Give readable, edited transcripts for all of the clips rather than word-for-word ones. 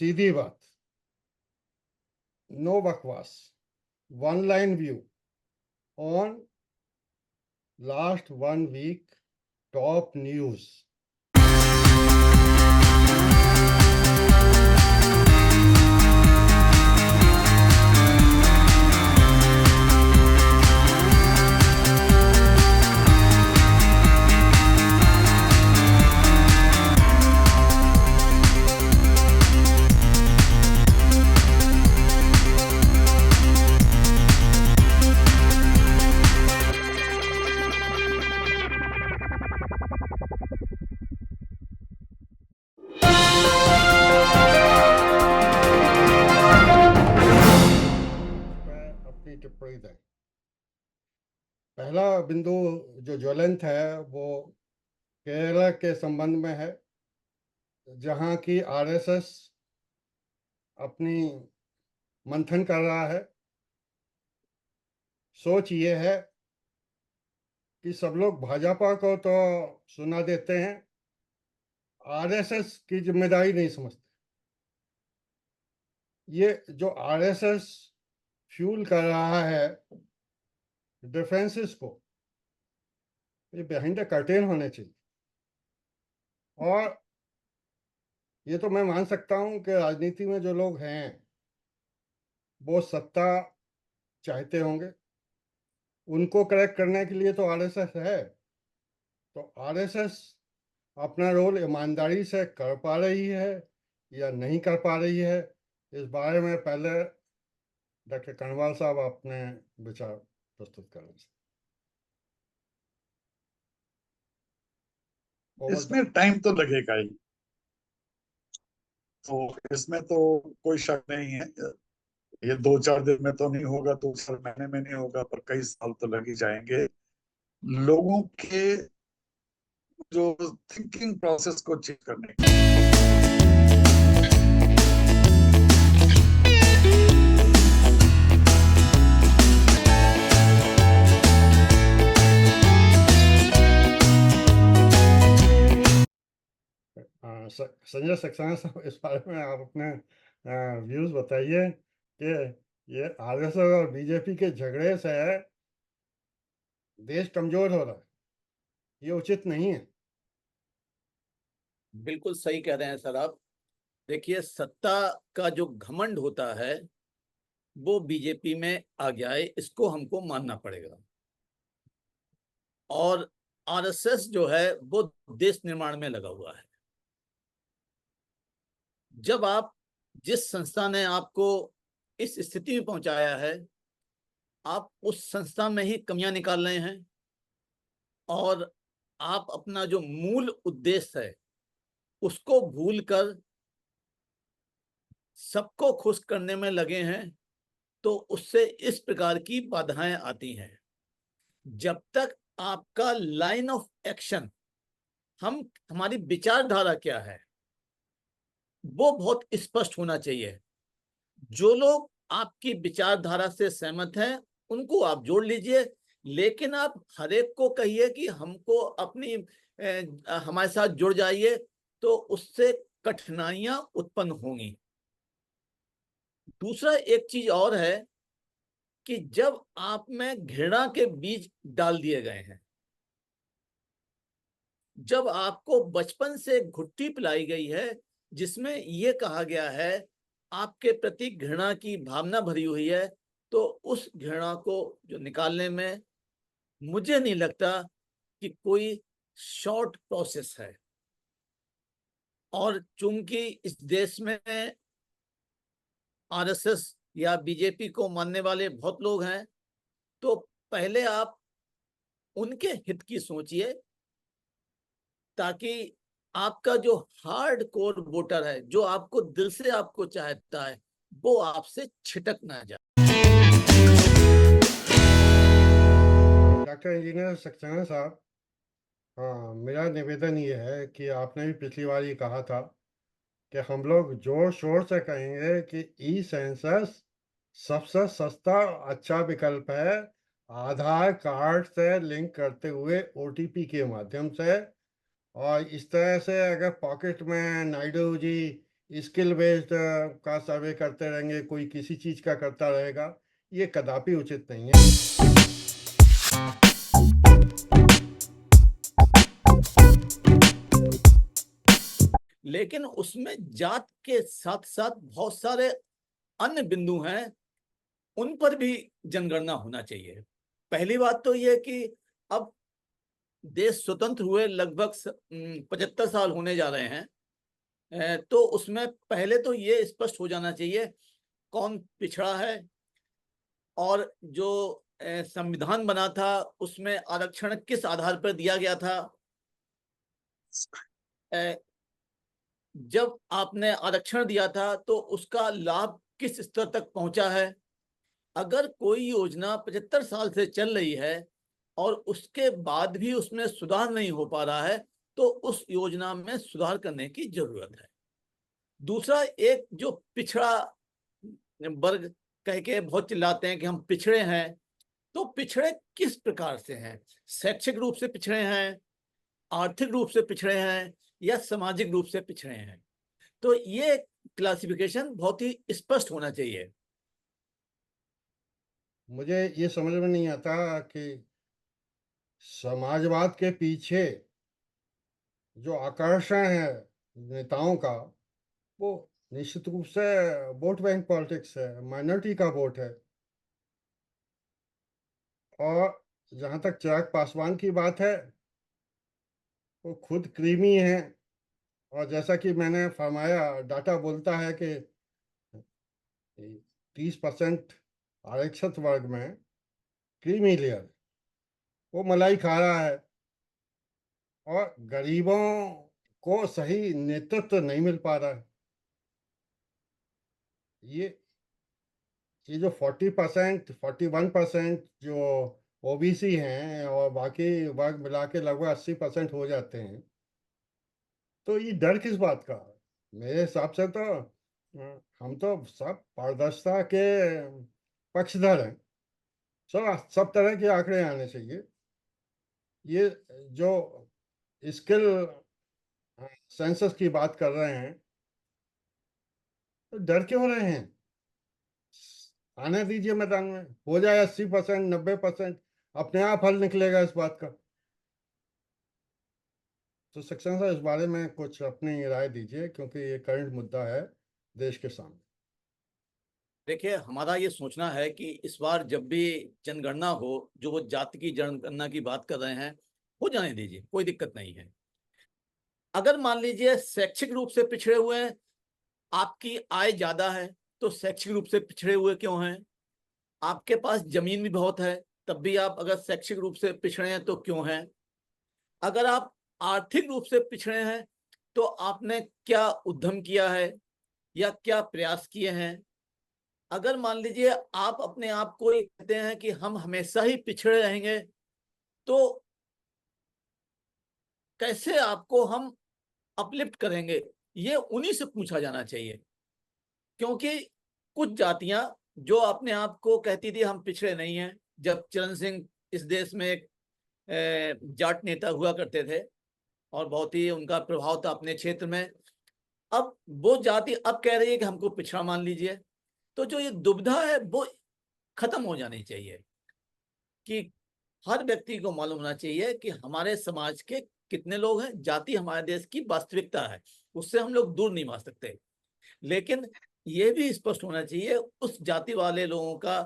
सीधी बात, नो बकवास, one line view on last 1 week top news. अपनी टिप्पणी दें। पहला बिंदु जो ज्वलंत है वो केरला के संबंध में है, जहां की आरएसएस अपनी मंथन कर रहा है। सोच ये है कि सब लोग भाजपा को तो सुना देते हैं, आरएसएस की जिम्मेदारी नहीं समझते। ये जो आरएसएस फ्यूल कर रहा है डिफेंसेस को, ये बिहाइंड द कर्टेन होने चाहिए। और ये तो मैं मान सकता हूं कि राजनीति में जो लोग हैं वो सत्ता चाहते होंगे, उनको करेक्ट करने के लिए तो आरएसएस है। तो आरएसएस अपना रोल ईमानदारी से कर पा रही है या नहीं कर पा रही है, इस बारे में पहले डॉक्टर कनवाल साहब अपने विचार प्रस्तुत करें। इसमें टाइम तो लगेगा ही, तो इसमें तो कोई शक नहीं है। ये 2-4 दिन में तो नहीं होगा, 2-4 महीने में नहीं होगा, पर कई साल तो लग ही जाएंगे लोगों के जो थिंकिंग प्रोसेस को चेंज करने के। संजय सक्सेना साहब, इस बारे में आप अपने व्यूज बताइए कि ये आरएसएस और बीजेपी के झगड़े से देश कमजोर हो रहा है, ये उचित नहीं है। बिल्कुल सही कह रहे हैं सर आप। देखिए, सत्ता का जो घमंड होता है वो बीजेपी में आ गया है, इसको हमको मानना पड़ेगा। और आरएसएस जो है वो देश निर्माण में लगा हुआ है। जब आप, जिस संस्था ने आपको इस स्थिति में पहुंचाया है, आप उस संस्था में ही कमियां निकाल रहे हैं और आप अपना जो मूल उद्देश्य है उसको भूलकर सबको खुश करने में लगे हैं, तो उससे इस प्रकार की बाधाएं आती हैं। जब तक आपका लाइन ऑफ एक्शन, हमारी विचारधारा क्या है, वो बहुत स्पष्ट होना चाहिए। जो लोग आपकी विचारधारा से सहमत हैं उनको आप जोड़ लीजिए, लेकिन आप हर एक को कहिए कि हमको अपनी हमारे साथ जुड़ जाइए, तो उससे कठिनाइयां उत्पन्न होंगी। दूसरा एक चीज और है कि जब आप में घृणा के बीज डाल दिए गए हैं, जब आपको बचपन से घुट्टी पिलाई गई है जिसमें यह कहा गया है आपके प्रति घृणा की भावना भरी हुई है, तो उस घृणा को जो निकालने में मुझे नहीं लगता कि कोई शॉर्ट प्रोसेस है। और चूंकि इस देश में आरएसएस या बीजेपी को मानने वाले बहुत लोग हैं, तो पहले आप उनके हित की सोचिए, ताकि आपका जो हार्ड कोर वोटर है, जो आपको दिल से आपको चाहता है, वो आपसे छिटक ना जाए। डॉक्टर इंजीनियर सक्सेना साहब, हाँ, मेरा निवेदन ये है कि आपने भी पिछली बार ये कहा था कि हम लोग जोर शोर से कहेंगे कि ई सेंसस सबसे सस्ता अच्छा विकल्प है, आधार कार्ड से लिंक करते हुए ओटीपी के माध्यम से। और इस तरह से अगर पॉकेट में नायडू जी स्किल बेस्ड का सर्वे करते रहेंगे, कोई किसी चीज का करता रहेगा, ये कदापि उचित नहीं है। लेकिन उसमें जात के साथ साथ बहुत सारे अन्य बिंदु हैं, उन पर भी जनगणना होना चाहिए। पहली बात तो यह कि अब देश स्वतंत्र हुए लगभग 75 साल होने जा रहे हैं, तो उसमें पहले तो ये स्पष्ट हो जाना चाहिए कौन पिछड़ा है, और जो संविधान बना था उसमें आरक्षण किस आधार पर दिया गया था। जब आपने आरक्षण दिया था तो उसका लाभ किस स्तर तक पहुंचा है। अगर कोई योजना 75 साल से चल रही है और उसके बाद भी उसमें सुधार नहीं हो पा रहा है, तो उस योजना में सुधार करने की जरूरत है। दूसरा, एक जो पिछड़ा वर्ग कह के बहुत चिल्लाते हैं कि हम पिछड़े हैं, तो पिछड़े किस प्रकार से हैं? शैक्षिक रूप से पिछड़े हैं, आर्थिक रूप से पिछड़े हैं, या सामाजिक रूप से पिछड़े हैं? तो ये क्लासिफिकेशन बहुत ही स्पष्ट होना चाहिए। मुझे ये समझ में नहीं आता कि समाजवाद के पीछे जो आकर्षण है नेताओं का, वो निश्चित रूप से वोट बैंक पॉलिटिक्स है, माइनॉरिटी का वोट है। और जहां तक चिराग पासवान की बात है, वो खुद क्रीमी है, और जैसा कि मैंने फरमाया, डाटा बोलता है कि 30% आरक्षित वर्ग में क्रीमी लेयर, वो मलाई खा रहा है, और गरीबों को सही नेतृत्व नहीं मिल पा रहा है। ये जो 40%, 41% जो ओबीसी हैं और बाकी वर्ग मिला के लगभग 80% हो जाते हैं, तो ये डर किस बात का? मेरे हिसाब से तो हम तो सब पारदर्शिता के पक्षधर हैं। सब तरह के आंकड़े आने चाहिए। ये जो स्किल सेंसस की बात कर रहे हैं, तो डर क्यों रहे हैं? आने दीजिए मैदान में, हो जाए 80%, 90%, अपने आप हल निकलेगा इस बात का। तो सक्सेना साहब, इस बारे में कुछ अपनी राय दीजिए, क्योंकि ये करंट मुद्दा है देश के सामने। देखिए, हमारा ये सोचना है कि इस बार जब भी जनगणना हो, जो वो जाति की जनगणना की बात कर रहे हैं, हो जाने दीजिए, कोई दिक्कत नहीं है। अगर मान लीजिए शैक्षिक रूप से पिछड़े हुए हैं, आपकी आय ज्यादा है, तो शैक्षिक रूप से पिछड़े हुए क्यों हैं? आपके पास जमीन भी बहुत है, तब भी आप अगर शैक्षिक रूप से पिछड़े हैं तो क्यों हैं? अगर आप आर्थिक रूप से पिछड़े हैं, तो आपने क्या उद्यम किया है या क्या प्रयास किए हैं? अगर मान लीजिए आप अपने आप को ये कहते हैं कि हम हमेशा ही पिछड़े रहेंगे, तो कैसे आपको हम अपलिफ्ट करेंगे? ये उन्हीं से पूछा जाना चाहिए। क्योंकि कुछ जातियां जो अपने आप को कहती थी हम पिछड़े नहीं हैं, जब चरण सिंह इस देश में एक जाट नेता हुआ करते थे और बहुत ही उनका प्रभाव था अपने क्षेत्र में, अब वो जाति अब कह रही है कि हमको पिछड़ा मान लीजिए। तो जो ये दुविधा है वो खत्म हो जानी चाहिए कि हर व्यक्ति को मालूम होना चाहिए कि हमारे समाज के कितने लोग हैं। जाति हमारे देश की वास्तविकता है, उससे हम लोग दूर नहीं भाग सकते। लेकिन ये भी स्पष्ट होना चाहिए उस जाति वाले लोगों का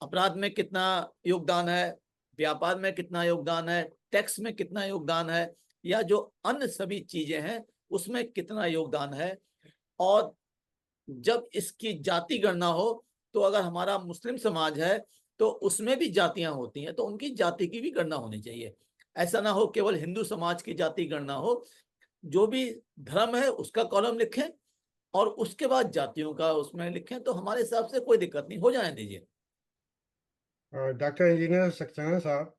अपराध में कितना योगदान है, व्यापार में कितना योगदान है, टैक्स में कितना योगदान है, या जो अन्य सभी चीजें हैं उसमें कितना योगदान है। और जब इसकी जाति गणना हो, तो अगर हमारा मुस्लिम समाज है तो उसमें भी जातियां होती हैं, तो उनकी जाति की भी गणना होनी चाहिए। ऐसा ना हो केवल हिंदू समाज की जाति गणना हो। जो भी धर्म है उसका कॉलम लिखें और उसके बाद जातियों का उसमें लिखें, तो हमारे हिसाब से कोई दिक्कत नहीं, हो जाने दीजिए। डॉक्टर इंजीनियर सक्सेना साहब,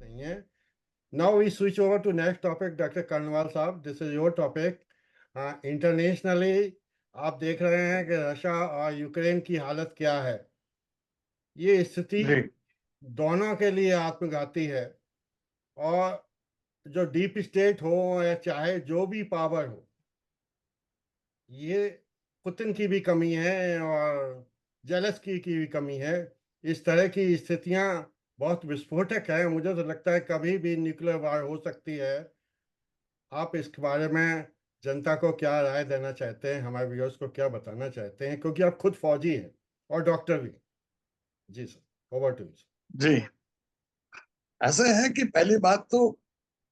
नहीं है। Now we switch over to next topic, Dr. Karnwal साहब, this is your topic. Internationally आप देख रहे हैं कि रशिया और यूक्रेन की हालत क्या है। ये स्थिति जी दोनों के लिए आत्मघाती है। और जो डीप स्टेट हो या चाहे जो भी पावर हो, ये पुतिन की भी कमी है और जेलेंस्की की भी कमी है। इस तरह की स्थितियां बहुत विस्फोटक है। मुझे तो लगता है कभी भी न्यूक्लियर वार हो सकती है। आप इसके बारे में जनता को क्या राय देना चाहते हैं, हमारे व्यूअर्स को क्या बताना चाहते हैं, क्योंकि आप खुद फौजी हैं और डॉक्टर भी। जी सर, ओवर टू यू। जी, ऐसा है कि पहली बात तो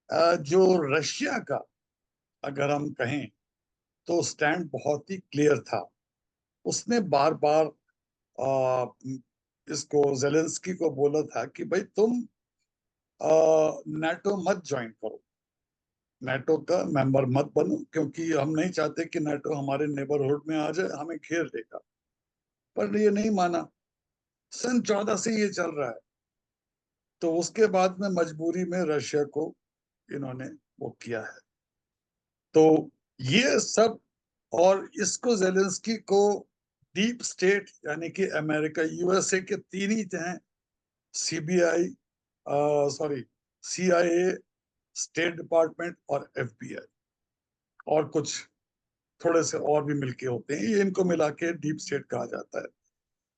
जो रशिया का अगर हम कहें तो स्टैंड बहुत ही क्लियर था। उसने बार बार इसको जेलेंस्की को बोला था कि भाई तुम नाटो मत ज्वाइन करो, नाटो का मेंबर मत बनो, क्योंकि हम नहीं चाहते कि नाटो हमारे नेबरहुड में आ जाए, हमें घेर लेगा। पर ये नहीं माना। सन 14 से ये चल रहा है। तो उसके बाद में मजबूरी में रशिया को इन्होंने वो किया है। तो ये सब, और इसको जेलेंस्की को डीप स्टेट यानी कि अमेरिका, यूएसए के तीन ही हैं, CBI, sorry, CIA, state department और एफबीआई, और कुछ थोड़े से और भी मिलके होते हैं, ये इनको मिला के डीप स्टेट कहा जाता है।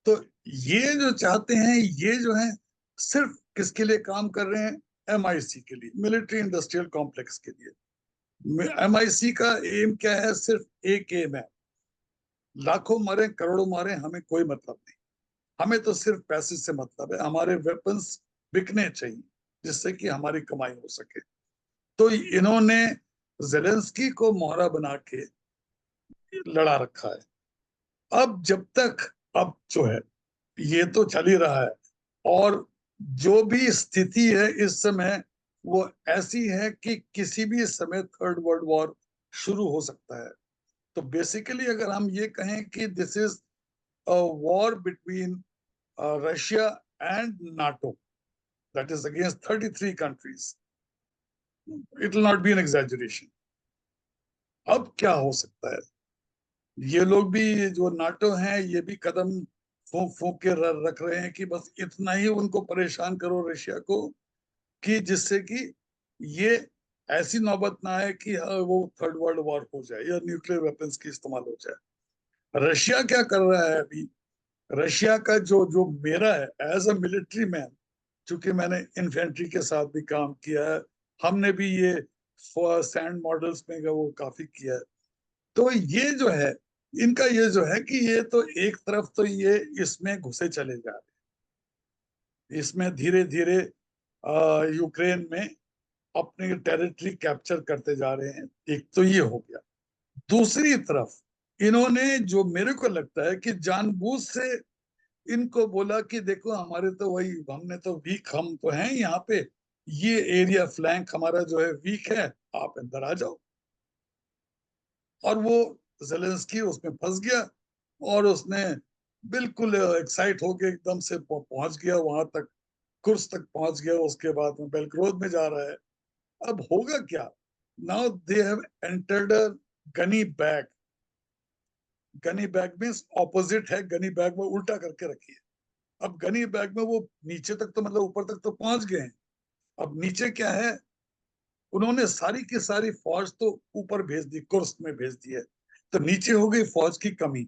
तो ये जो चाहते हैं, ये जो है सिर्फ किसके लिए काम कर रहे हैं? एमआईसी के लिए, मिलिट्री इंडस्ट्रियल कॉम्प्लेक्स के लिए। एमआईसी का एम क्या है? सिर्फ एक एम है, लाखों मारे करोड़ों मारे, हमें कोई मतलब नहीं। हमें तो सिर्फ पैसे से मतलब है, हमारे वेपन्स बिकने चाहिए जिससे कि हमारी कमाई हो सके। तो इन्होंने जेलेंस्की को मोहरा बना के लड़ा रखा है। अब जब तक, अब जो है ये तो चल ही रहा है, और जो भी स्थिति है इस समय वो ऐसी है कि किसी भी समय थर्ड वर्ल्ड वॉर शुरू हो सकता है। तो बेसिकली अगर हम ये कहें कि this is a war between Russia and NATO, that is against 33 countries, it will not be an exaggeration. अब क्या हो सकता है? ये लोग भी, जो नाटो हैं, ये भी कदम फूंक फूंक के रख रहे हैं कि बस इतना ही उनको परेशान करो रशिया को, कि जिससे कि ये ऐसी नौबत ना आए कि वो थर्ड वर्ल्ड वॉर हो जाए या न्यूक्लियर वेपन्स की इस्तेमाल हो जाए। रशिया क्या कर रहा है अभी? रशिया का जो जो मेरा है एज अ मिलिट्री मैन, चूंकि मैंने इन्फेंट्री के साथ भी काम किया है, हमने भी ये सैंड मॉडल्स में वो काफी किया है। तो ये जो है, इनका ये जो है कि ये तो एक तरफ तो ये इसमें घुसे चले जा रहे हैं, इसमें धीरे धीरे यूक्रेन में अपनी टेरिटरी कैप्चर करते जा रहे हैं। एक तो ये हो गया। दूसरी तरफ इन्होंने, जो मेरे को लगता है कि जानबूझ से इनको बोला कि देखो हमारे तो वही, हमने तो वीक, हम तो हैं यहाँ पे, ये एरिया फ्लैंक हमारा जो है वीक है, आप अंदर आ जाओ। और वो जेलेंस्की उसमें फंस गया, और उसने बिल्कुल एक्साइट होके एकदम से पहुंच गया वहां तक, कुर्स तक पहुंच गया। उसके बाद में बेलग्रोद में जा रहा है। अब होगा क्या? Now they have entered a gunny bag. Gunny bag means opposite है, गनी बैग में उल्टा करके रखी है। अब गनी बैग में वो नीचे तक तो, मतलब ऊपर तक तो पहुंच गए हैं। अब नीचे क्या है? उन्होंने सारी की सारी फौज तो ऊपर भेज दी, कुर्स्क में भेज दी है। तो नीचे हो गई फौज की कमी।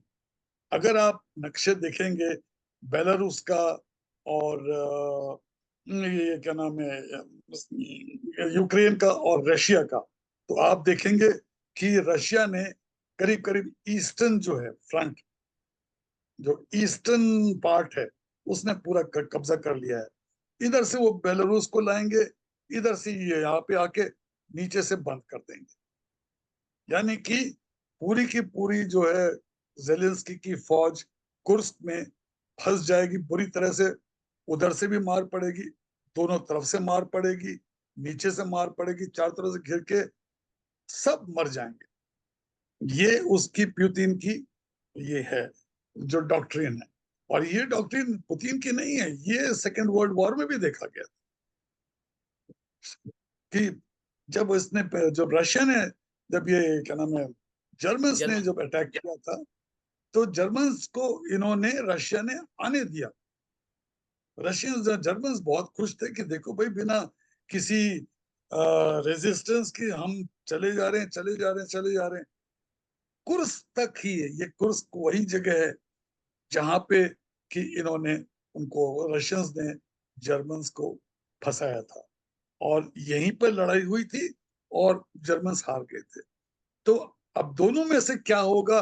अगर आप नक्शे देखेंगे बेलारूस का और ये क्या नाम है, यूक्रेन का और रशिया का, तो आप देखेंगे कि रशिया ने करीब करीब ईस्टर्न जो है फ्रंट, जो ईस्टर्न पार्ट है, उसने पूरा कब्जा कर लिया है। इधर से वो बेलारूस को लाएंगे, इधर से ये यहाँ पे आके नीचे से बंद कर देंगे। यानी कि पूरी की पूरी जो है जेलेंस्की की फौज कुर्स्क में फंस जाएगी बुरी तरह से। उधर से भी मार पड़ेगी, दोनों तरफ से मार पड़ेगी, नीचे से मार पड़ेगी, चारों तरफ से घिर के सब मर जाएंगे। ये उसकी पुतिन की ये है जो डॉक्ट्रिन है। और ये डॉक्ट्रिन पुतिन की नहीं है, ये सेकेंड वर्ल्ड वॉर में भी देखा गया कि जब इसने, जब रशिया ने, जब ये क्या नाम है, जर्मन्स ने जब अटैक किया था, तो जर्मन्स को इन्होंने, रशिया ने आने दिया। रशियंस, जर्मन्स बहुत खुश थे कि देखो भाई, बिना किसी रेजिस्टेंस की, हम चले जा रहे हैं, चले जा रहे हैं, चले जा रहे हैं। कुर्स्क तक ही है ये। कुर्स्क वही जगह है जहां पे कि इन्होंने, उनको रशियंस ने जर्मन्स को फंसाया था, और यहीं पर लड़ाई हुई थी और जर्मन्स हार गए थे। तो अब दोनों में से क्या होगा